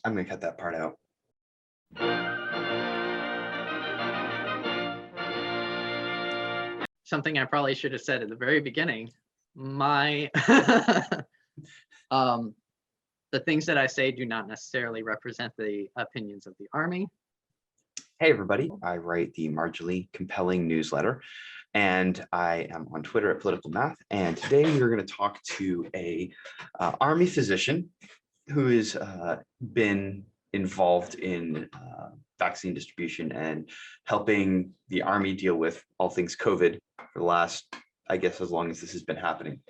I'm gonna cut that part out. Something I probably should have said at the very beginning. My the things that I say do not necessarily represent the opinions of the Army. Hey everybody, I write the Marginally Compelling newsletter, and I am on Twitter at Political Math. And today we're going to talk to a Army physician who has been involved in vaccine distribution and helping the Army deal with all things COVID for the last, I guess, as long as this has been happening.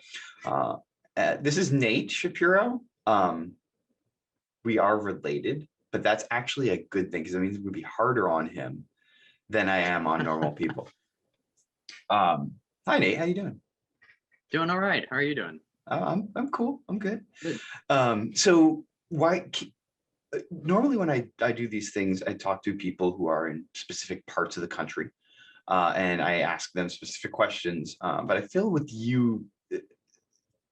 This is Nate Shapiro. We are related, but that's actually a good thing because it means it would be harder on him than I am on normal people. Hi Nate, how you doing? Doing all right. How are you doing? I'm cool. I'm good. Good. So normally when I do these things, I talk to people who are in specific parts of the country, and I ask them specific questions. But I feel with you,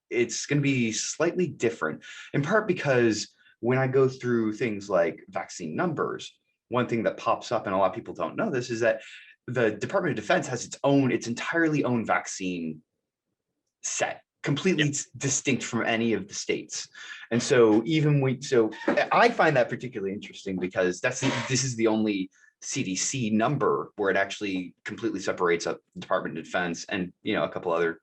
it's going to be slightly different, in part because when I go through things like vaccine numbers, one thing that pops up, and a lot of people don't know this, is that the Department of Defense has its entirely own vaccine set, completely distinct from any of the states. And so I find that particularly interesting because this is the only CDC number where it actually completely separates up the Department of Defense and a couple other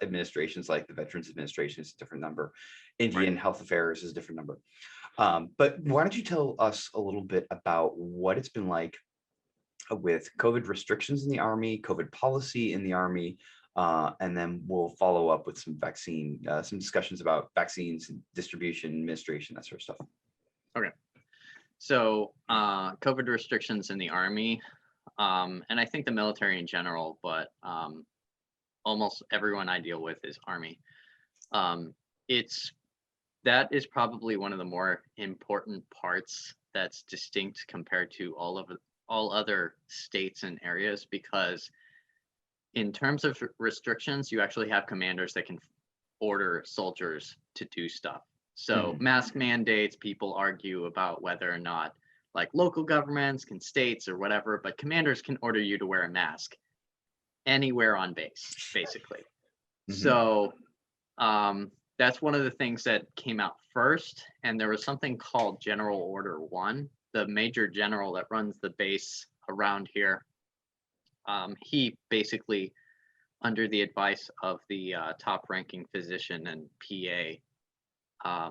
administrations, like the Veterans Administration is a different number. Indian Health Affairs is a different number. But why don't you tell us a little bit about what it's been like with COVID restrictions in the Army, COVID policy in the Army, and then we'll follow up with some discussions about vaccines and distribution, administration, that sort of stuff. Okay. So COVID restrictions in the Army, and I think the military in general, but almost everyone I deal with is Army. That is probably one of the more important parts that's distinct compared to all other states and areas, because in terms of restrictions, you actually have commanders that can order soldiers to do stuff. So mask mandates, people argue about whether or not like local governments can, states or whatever, but commanders can order you to wear a mask anywhere on base, basically. So that's one of the things that came out first. And there was something called General Order 1, the major general that runs the base around here. He basically, under the advice of the top ranking physician and PA,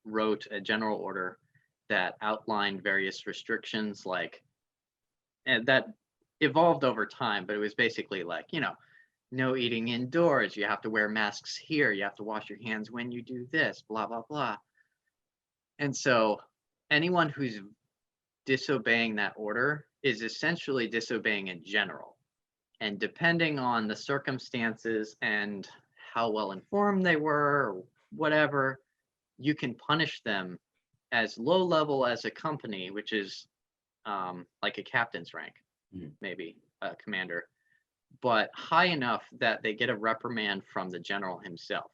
wrote a general order that outlined various restrictions, and that evolved over time, but it was basically like, no eating indoors, you have to wear masks here, you have to wash your hands when you do this, blah, blah, blah. And so anyone who's disobeying that order is essentially disobeying in general. And depending on the circumstances and how well informed they were, or whatever, you can punish them as low level as a company, which is like a captain's rank, maybe a commander, but high enough that they get a reprimand from the general himself.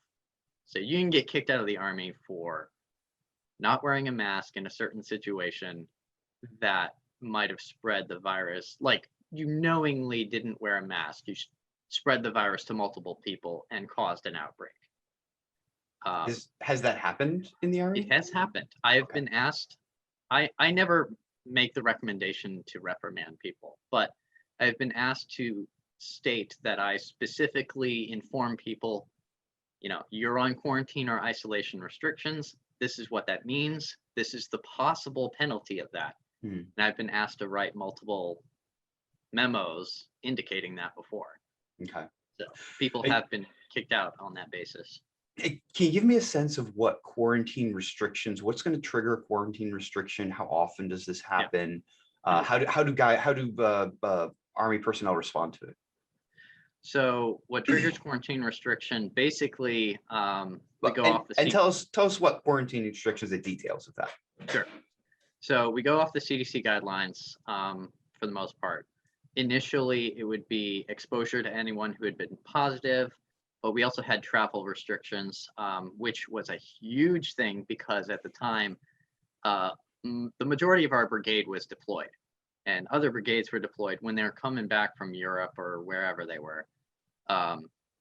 So you can get kicked out of the Army for not wearing a mask in a certain situation that might have spread the virus. Like, you knowingly didn't wear a mask, you spread the virus to multiple people and caused an outbreak. Has that happened in the Army? It has happened. I have been asked. I never make the recommendation to reprimand people, but I've been asked to state that I specifically inform people, you're on quarantine or isolation restrictions. This is what that means. This is the possible penalty of that. And I've been asked to write multiple memos indicating that before. Okay. So people have been kicked out on that basis. Can you give me a sense of what quarantine restrictions, what's going to trigger a quarantine restriction? How often does this happen? How do Army personnel respond to it? So what triggers quarantine restriction, basically, we go off the and tell us what quarantine restrictions, the details of that. Sure. So we go off the CDC guidelines for the most part. Initially, it would be exposure to anyone who had been positive, but we also had travel restrictions, which was a huge thing because at the time, the majority of our brigade was deployed, and other brigades were deployed when they were coming back from Europe or wherever they were.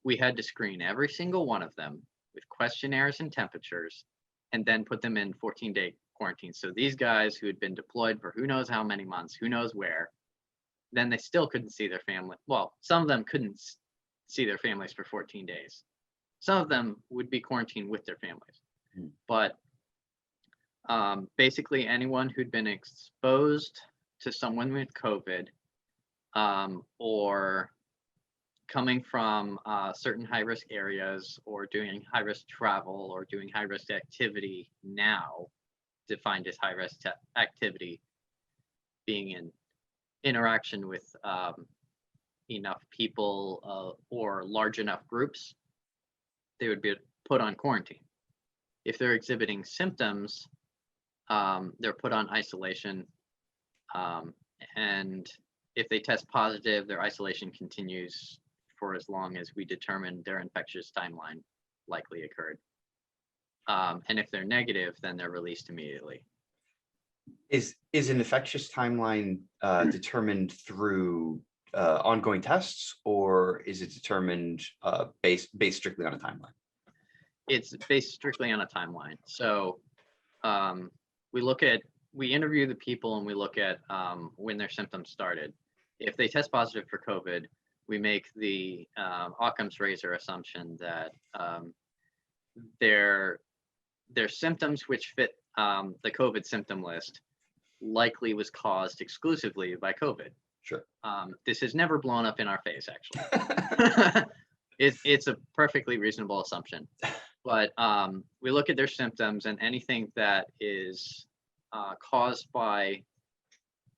We had to screen every single one of them with questionnaires and temperatures, and then put them in 14-day quarantine. So these guys who had been deployed for who knows how many months, who knows where, then they still couldn't see their family. Well, some of them couldn't see their families for 14 days. Some of them would be quarantined with their families. But basically anyone who'd been exposed to someone with COVID, or coming from certain high-risk areas, or doing high-risk travel, or doing high-risk activity now, defined as high-risk activity, being in interaction with enough people or large enough groups, they would be put on quarantine. If they're exhibiting symptoms, they're put on isolation, and if they test positive, their isolation continues for as long as we determine their infectious timeline likely occurred. And if they're negative, then they're released immediately. Is an infectious timeline determined through ongoing tests, or is it determined based strictly on a timeline? It's based strictly on a timeline. So we interview the people, and we look at when their symptoms started. If they test positive for COVID, we make the Occam's razor assumption that their symptoms, which fit the COVID symptom list, likely was caused exclusively by COVID. Sure. This has never blown up in our face, actually. It's a perfectly reasonable assumption. But we look at their symptoms, and anything that is caused by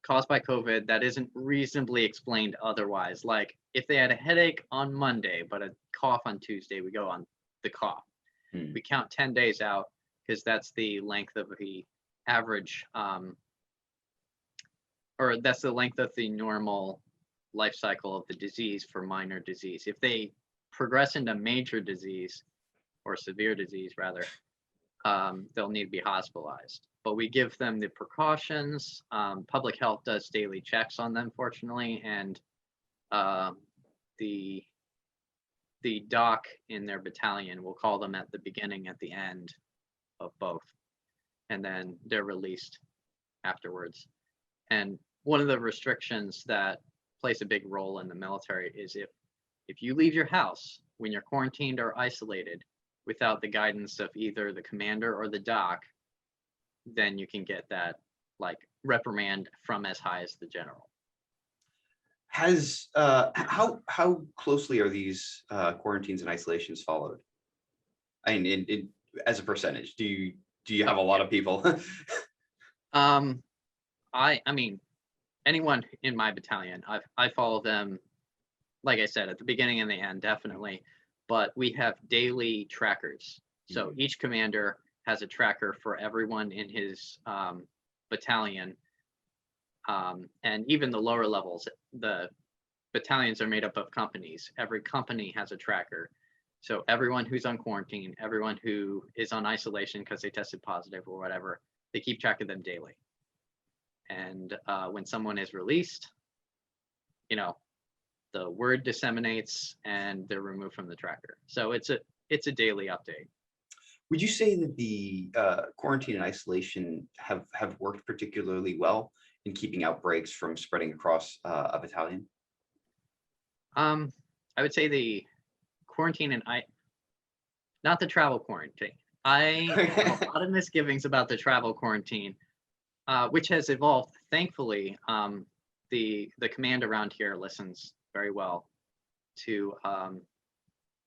COVID that isn't reasonably explained otherwise. Like if they had a headache on Monday, but a cough on Tuesday, we go on the cough. We count 10 days out, because that's the length of the average, or that's the length of the normal life cycle of the disease for minor disease. If they progress into major disease, or severe disease rather, they'll need to be hospitalized. But we give them the precautions. Public health does daily checks on them, fortunately, and the doc in their battalion will call them at the beginning, at the end of both, and then they're released afterwards. And one of the restrictions that plays a big role in the military is if you leave your house when you're quarantined or isolated without the guidance of either the commander or the doc, then you can get that like reprimand from as high as the general. Has how closely are these quarantines and isolations followed? I mean, as a percentage, do you have a lot of people? I mean, anyone in my battalion, I follow them, like I said, at the beginning and the end, definitely. But we have daily trackers. So each commander has a tracker for everyone in his battalion. And even the lower levels, the battalions are made up of companies. Every company has a tracker. So everyone who's on quarantine, everyone who is on isolation because they tested positive or whatever, they keep track of them daily. And when someone is released, the word disseminates and they're removed from the tracker. So it's a daily update. Would you say that the quarantine and isolation have worked particularly well in keeping outbreaks from spreading across a battalion? I would say the quarantine and not the travel quarantine. I have a lot of misgivings about the travel quarantine, which has evolved. Thankfully, the command around here listens very well to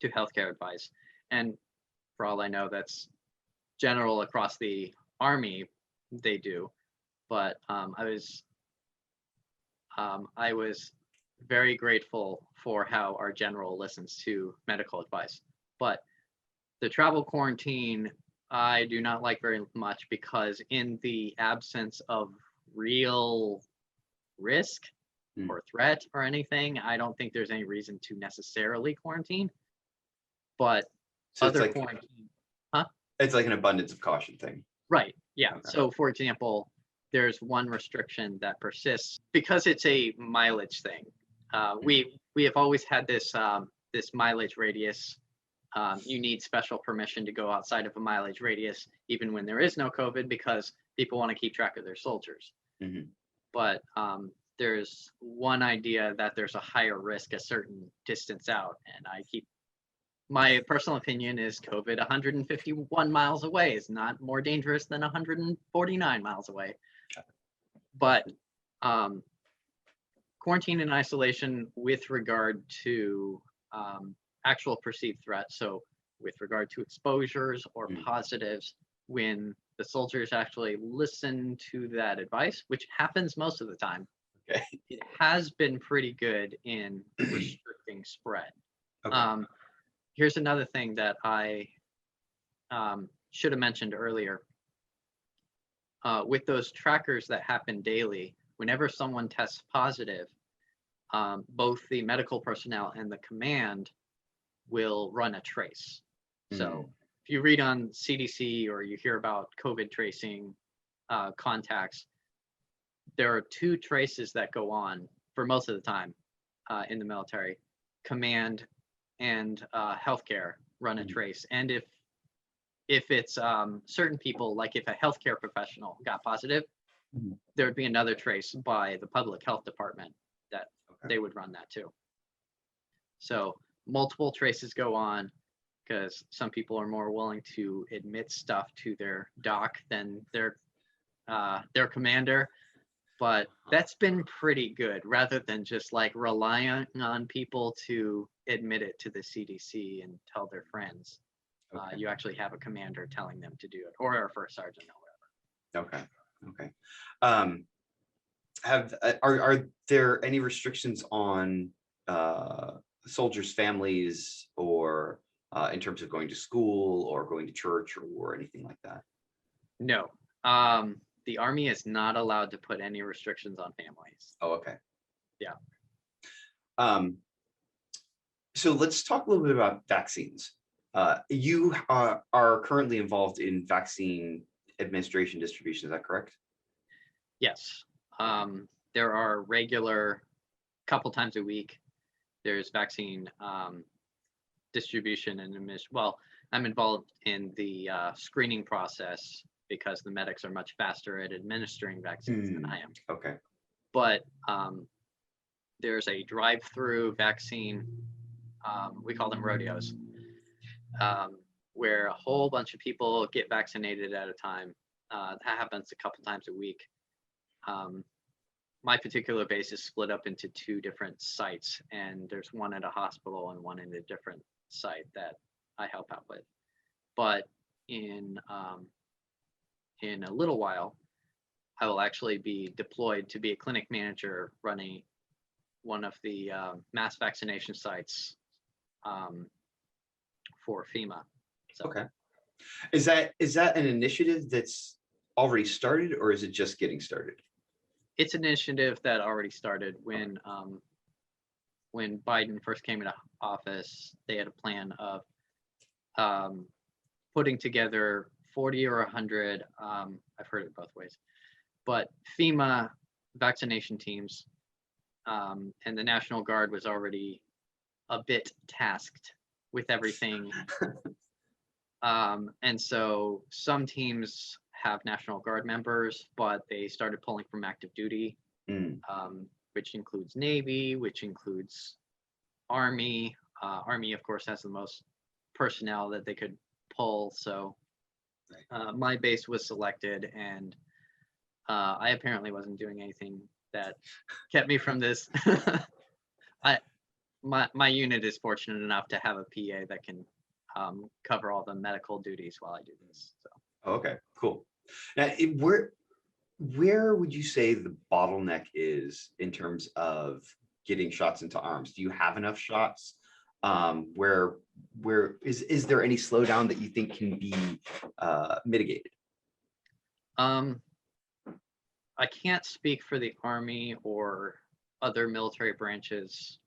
healthcare advice, and for all I know, that's general across the Army. They do, but I was very grateful for how our general listens to medical advice. But the travel quarantine, I do not like very much, because in the absence of real risk or threat or anything, I don't think there's any reason to necessarily quarantine. But so other quarantine, it's like an abundance of caution thing. Right. Yeah. Okay. So, for example, there's one restriction that persists because it's a mileage thing. We have always had this this mileage radius. You need special permission to go outside of a mileage radius, even when there is no COVID, because people want to keep track of their soldiers. Mhm. But there's one idea that there's a higher risk a certain distance out, and my personal opinion is COVID 151 miles away is not more dangerous than 149 miles away. But quarantine and isolation with regard to actual perceived threats, so with regard to exposures or positives, when the soldiers actually listen to that advice, which happens most of the time, Okay. it has been pretty good in restricting spread. Okay. Here's another thing that I should have mentioned earlier. With those trackers that happen daily, whenever someone tests positive, both the medical personnel and the command will run a trace. So if you read on CDC or you hear about COVID tracing contacts, there are two traces that go on for most of the time in the military. Command and healthcare run a trace. And if it's certain people, like if a healthcare professional got positive, there would be another trace by the public health department that they would run that too. So multiple traces go on because some people are more willing to admit stuff to their doc than their commander. But that's been pretty good, rather than just like relying on people to admit it to the CDC and tell their friends. You actually have a commander telling them to do it, or a first sergeant or whatever. Okay. Are there any restrictions on soldiers' families, or in terms of going to school or going to church or anything like that? No. The Army is not allowed to put any restrictions on families. Oh, okay. Yeah. So let's talk a little bit about vaccines. You are currently involved in vaccine administration distribution, is that correct? Yes. There are regular, couple times a week, there's vaccine distribution and administration. Well, I'm involved in the screening process because the medics are much faster at administering vaccines than I am. Okay. But there's a drive-through vaccine, we call them rodeos, where a whole bunch of people get vaccinated at a time. That happens a couple times a week. My particular base is split up into two different sites, and there's one at a hospital and one in a different site that I help out with. But in a little while, I will actually be deployed to be a clinic manager running one of the mass vaccination sites for FEMA. So. Okay. Is that an initiative that's already started, or is it just getting started? It's an initiative that already started when Biden first came into office. They had a plan of putting together 40 or 100, I've heard it both ways, but FEMA vaccination teams, and the National Guard was already a bit tasked with everything. And so some teams have National Guard members, but they started pulling from active duty, which includes Navy, which includes Army. Army, of course, has the most personnel that they could pull. So my base was selected, and I apparently wasn't doing anything that kept me from this. My unit is fortunate enough to have a PA that can cover all the medical duties while I do this. So. Oh, okay, cool. Now, where would you say the bottleneck is in terms of getting shots into arms? Do you have enough shots? Where is there any slowdown that you think can be mitigated? I can't speak for the Army or other military branches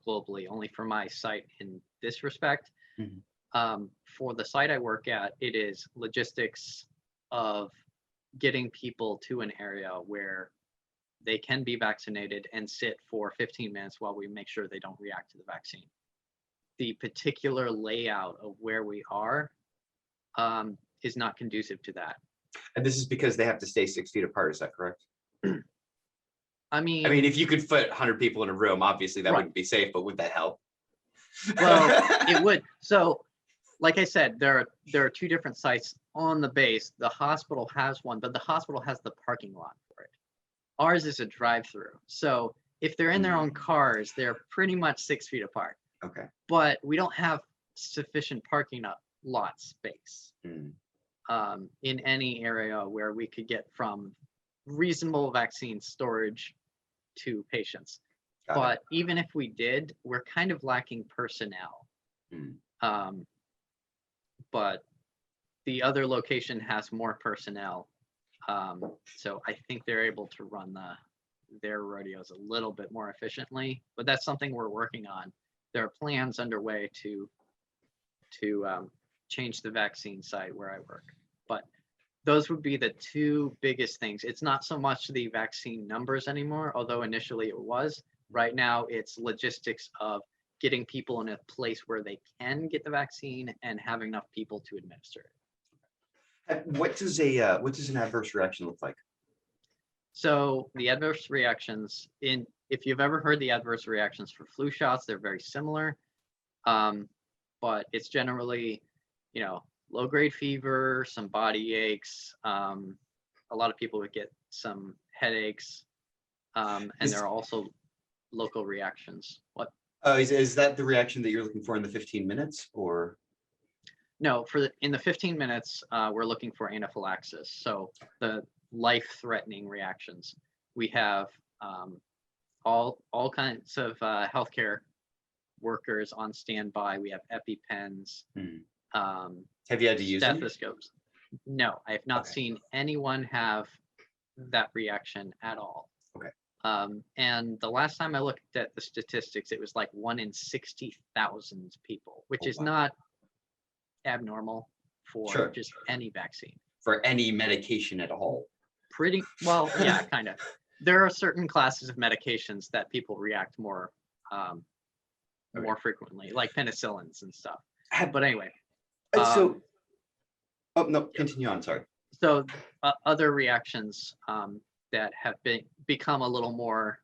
globally, only for my site in this respect. For the site I work at, it is logistics of getting people to an area where they can be vaccinated and sit for 15 minutes while we make sure they don't react to the vaccine. The particular layout of where we are is not conducive to that. And this is because they have to stay 6 feet apart. Is that correct? I mean, if you could fit 100 people in a room, obviously that right. wouldn't be safe, but would that help? Well, it would. So, like I said, there are 2 different sites on the base. The hospital has one, but the hospital has the parking lot for it. Ours is a drive-through. So if they're in their own cars, they're pretty much 6 feet apart. Okay. But we don't have sufficient parking lot space in any area where we could get from reasonable vaccine storage to patients. But even if we did, we're kind of lacking personnel. But the other location has more personnel. So I think they're able to run their rodeos a little bit more efficiently, but that's something we're working on. There are plans underway to change the vaccine site where I work, but those would be the 2 biggest things. It's not so much the vaccine numbers anymore, although initially it was. Right now, it's logistics of getting people in a place where they can get the vaccine and having enough people to administer it. What does an adverse reaction look like? So the adverse reactions if you've ever heard the adverse reactions for flu shots, they're very similar. But it's generally, low-grade fever, some body aches. A lot of people would get some headaches, and there are also local reactions. What? Is that the reaction that you're looking for in the 15 minutes, or? No, in the 15 minutes, we're looking for anaphylaxis. So the life-threatening reactions. We have all kinds of healthcare workers on standby. We have EpiPens. Have you had to use stethoscopes? No, I have not seen anyone have that reaction at all. Okay. And the last time I looked at the statistics, it was like 1 in 60,000 people, which is not abnormal for just any vaccine. For any medication at all. Pretty well, yeah, kind of. There are certain classes of medications that people react more frequently, like penicillins and stuff. But anyway. Oh no, continue on. Sorry. So other reactions that have become a little more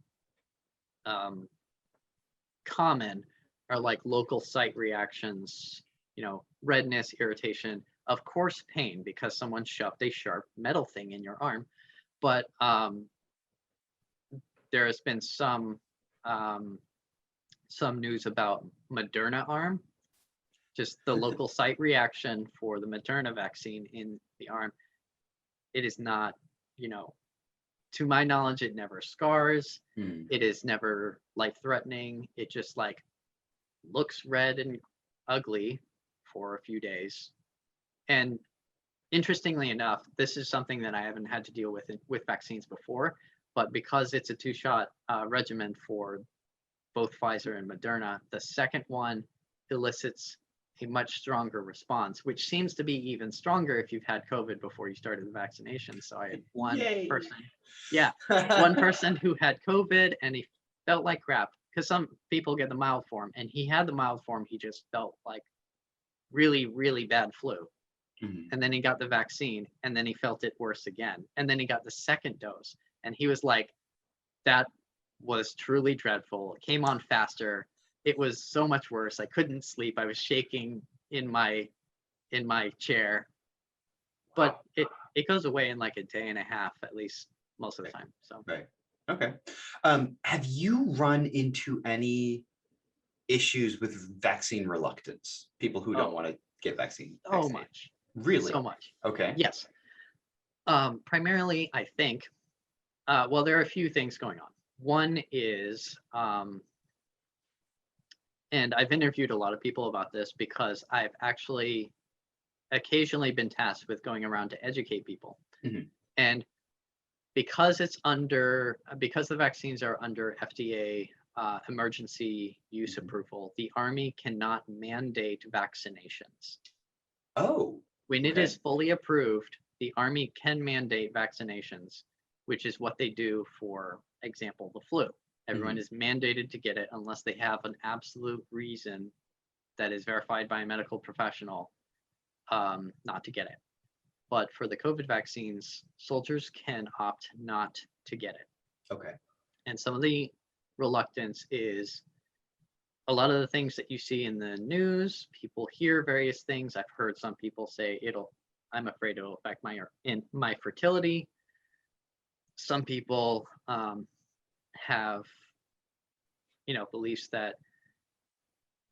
common are like local site reactions, redness, irritation, of course, pain because someone shoved a sharp metal thing in your arm. But there has been some news about Moderna arm, just the local site reaction for the Moderna vaccine in the arm. It is not, to my knowledge, it never scars. It is never life-threatening. It just looks red and ugly for a few days. And interestingly enough, this is something that I haven't had to deal with vaccines before, but because it's a 2-shot regimen for both Pfizer and Moderna, the second one elicits a much stronger response, which seems to be even stronger if you've had COVID before you started the vaccination. So I had one person who had COVID and he felt like crap because some people get the mild form and he had the mild form. He just felt like really, really bad flu. And then he got the vaccine and then he felt it worse again. And then he got the second dose and he was like, that was truly dreadful. It came on faster. It was so much worse. I couldn't sleep. I was shaking in my chair. But it goes away in like a day and a half, at least most of the time. So right. Okay. Have you run into any issues with vaccine reluctance? People who don't want to get vaccine? So much. Really? So much. Okay. Yes. Primarily, I think, there are a few things going on. One is, and I've interviewed a lot of people about this because I've actually occasionally been tasked with going around to educate people. And because the vaccines are under FDA emergency use approval, the Army cannot mandate vaccinations. Oh. When it is fully approved, the Army can mandate vaccinations, which is what they do, for example, the flu. Everyone is mandated to get it unless they have an absolute reason that is verified by a medical professional not to get it. But for the COVID vaccines, soldiers can opt not to get it. Okay. And some of the reluctance is a lot of the things that you see in the news. People hear various things. I've heard some people say I'm afraid it'll affect my fertility. Some people have, beliefs that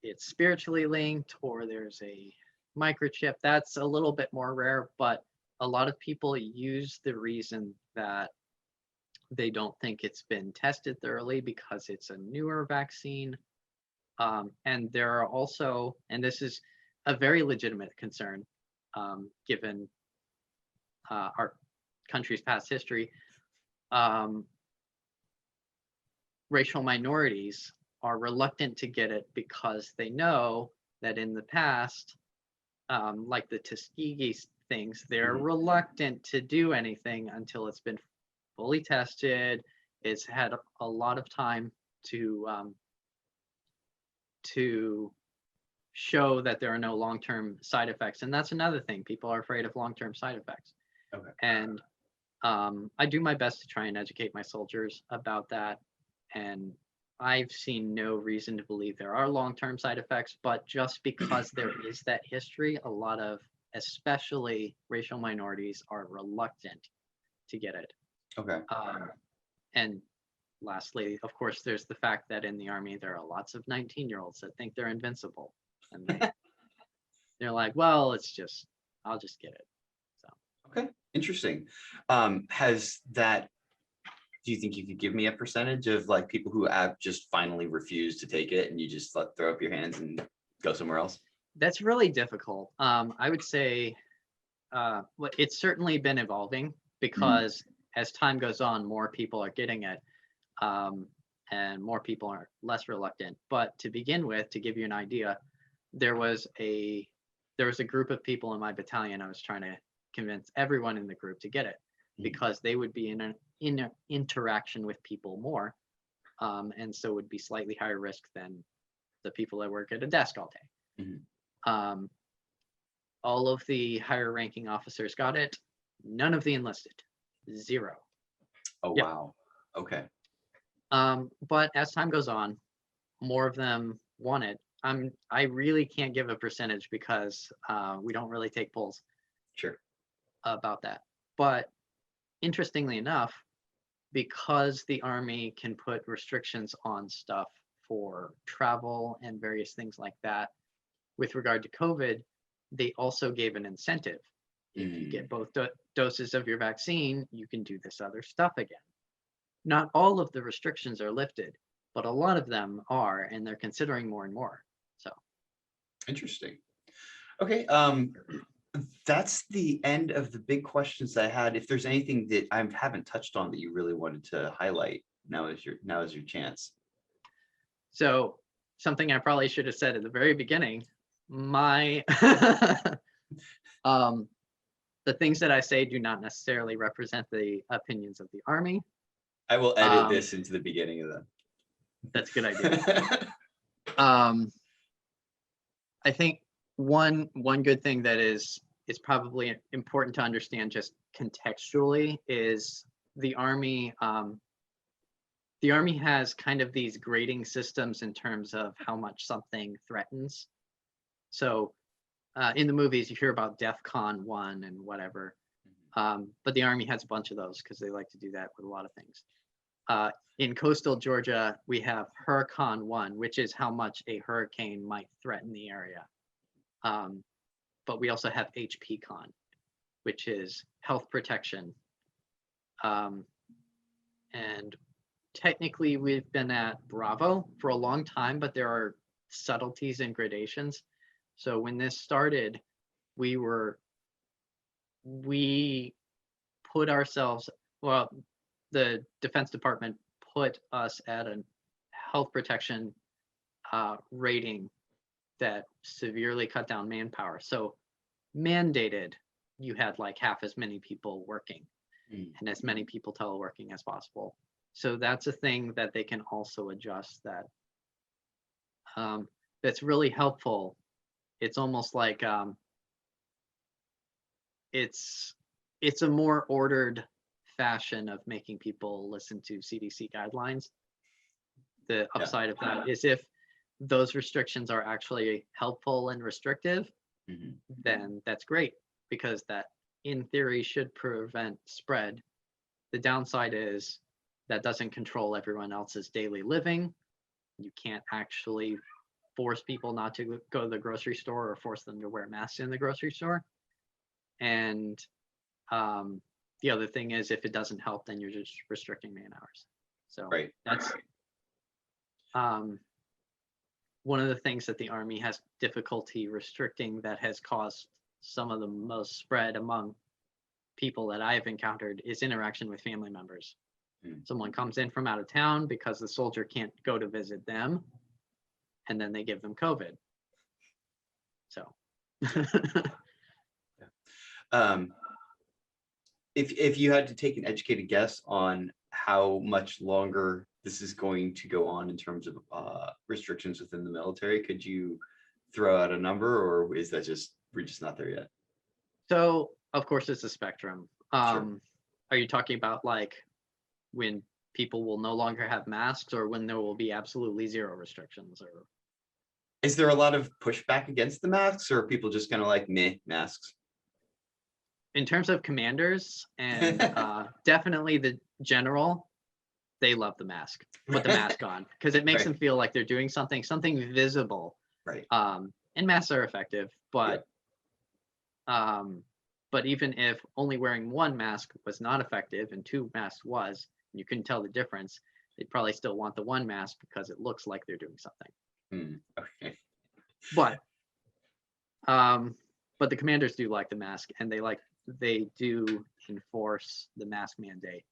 it's spiritually linked, or there's a microchip. That's a little bit more rare, but a lot of people use the reason that they don't think it's been tested thoroughly because it's a newer vaccine. And there are also, and this is a very legitimate concern, given our country's past history, racial minorities are reluctant to get it because they know that in the past, like the Tuskegee things, they're reluctant to do anything until it's been fully tested. It's had a lot of time to show that there are no long-term side effects. And that's another thing. People are afraid of long-term side effects. Okay. And I do my best to try and educate my soldiers about that. And I've seen no reason to believe there are long-term side effects, but just because there is that history, a lot of, especially racial minorities, are reluctant to get it. Okay. And lastly, of course, there's the fact that in the Army, there are lots of 19-year-olds that think they're invincible. And they're like, well, I'll just get it. So. Okay, interesting. Do you think you could give me a percentage of like people who have just finally refused to take it and you just throw up your hands and go somewhere else? That's really difficult. I would say it's certainly been evolving because as time goes on, more people are getting it. And more people are less reluctant. But to begin with, to give you an idea, there was a group of people in my battalion. I was trying to convince everyone in the group to get it because they would be in an interaction with people more, and so would be slightly higher risk than the people that work at a desk all day. All of the higher ranking officers got it. None of the enlisted. 0. Oh, yep. Wow. Okay. But as time goes on, more of them want it. I really can't give a percentage because we don't really take polls. Sure. About that. But interestingly enough, because the Army can put restrictions on stuff for travel and various things like that, with regard to COVID, they also gave an incentive. If you get both doses of your vaccine, you can do this other stuff again. Not all of the restrictions are lifted, but a lot of them are, and they're considering more and more. So interesting. Okay. That's the end of the big questions I had. If there's anything that I haven't touched on that you really wanted to highlight, now is your chance. So something I probably should have said at the very beginning, my the things that I say do not necessarily represent the opinions of the Army. I will edit this into the beginning of them. That's a good idea. I think one good thing that is probably important to understand just contextually is the Army. The Army has kind of these grading systems in terms of how much something threatens. So in the movies, you hear about DEFCON 1 and whatever, but the Army has a bunch of those because they like to do that with a lot of things. In coastal Georgia, we have Hurricane 1, which is how much a hurricane might threaten the area. But we also have HPCon, which is health protection. And technically, we've been at Bravo for a long time, but there are subtleties and gradations. So when this started, we put ourselves, well, the Defense Department put us at a health protection rating that severely cut down manpower. So mandated you had like half as many people working and as many people teleworking as possible. So that's a thing that they can also adjust, that that's really helpful. It's almost like it's a more ordered fashion of making people listen to CDC guidelines. The upside of that is if those restrictions are actually helpful and restrictive, then that's great, because that in theory should prevent spread. The downside is that doesn't control everyone else's daily living. You can't actually force people not to go to the grocery store or force them to wear masks in the grocery store. And the other thing is, if it doesn't help, then you're just restricting man hours. So that's one of the things that the Army has difficulty restricting, that has caused some of the most spread among people that I've encountered, is interaction with family members. Someone comes in from out of town because the soldier can't go to visit them, and then they give them COVID. So if you had to take an educated guess on how much longer this is going to go on in terms of restrictions within the military, could you throw out a number, or is that just, we're just not there yet? So of course it's a spectrum. Sure. Are you talking about like when people will no longer have masks, or when there will be absolutely zero restrictions? Or is there a lot of pushback against the masks, or are people just kind of like, meh, masks? In terms of commanders and definitely the general, they love the mask. Put the mask on, because it makes them feel like they're doing something visible. Right. And masks are effective, but even if only wearing one mask was not effective and two masks was, and you couldn't tell the difference, they'd probably still want the one mask because it looks like they're doing something. Okay. But the commanders do like the mask, and they do enforce the mask mandate.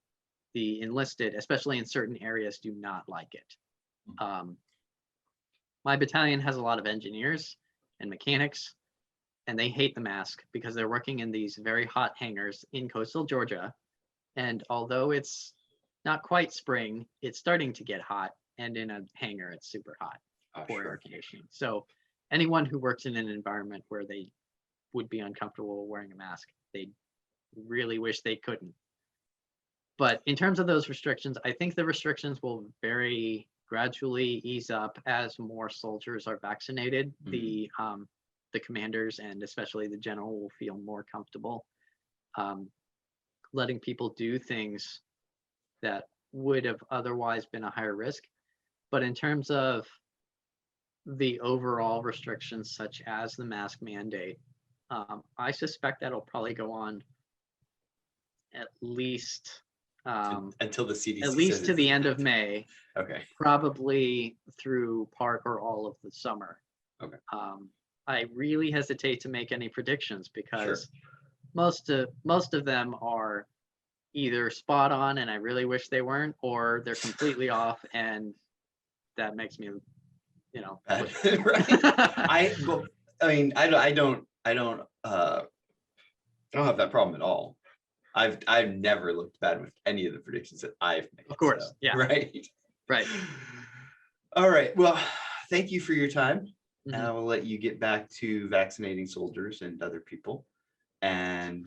The enlisted, especially in certain areas, do not like it. My battalion has a lot of engineers and mechanics, and they hate the mask because they're working in these very hot hangars in coastal Georgia. And although it's not quite spring, it's starting to get hot. And in a hangar, it's super hot for air conditioning. So anyone who works in an environment where they would be uncomfortable wearing a mask, they really wish they couldn't. But in terms of those restrictions, I think the restrictions will very gradually ease up as more soldiers are vaccinated. The commanders, and especially the general, will feel more comfortable letting people do things that would have otherwise been a higher risk. But in terms of the overall restrictions, such as the mask mandate, I suspect that'll probably go on at least until the CDC at least to the end of May. Okay. Probably through part or all of the summer. Okay. I really hesitate to make any predictions, because most of them are either spot on and I really wish they weren't, or they're completely off, and that makes me, right. I don't have that problem at all. I've never looked bad with any of the predictions that I've made. Of course. So, yeah. Right. All right. Well, thank you for your time. And I will let you get back to vaccinating soldiers and other people. And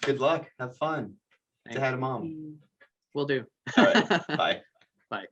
good luck. Have fun. Say hi to Mom. Will do. All right. Bye. Bye.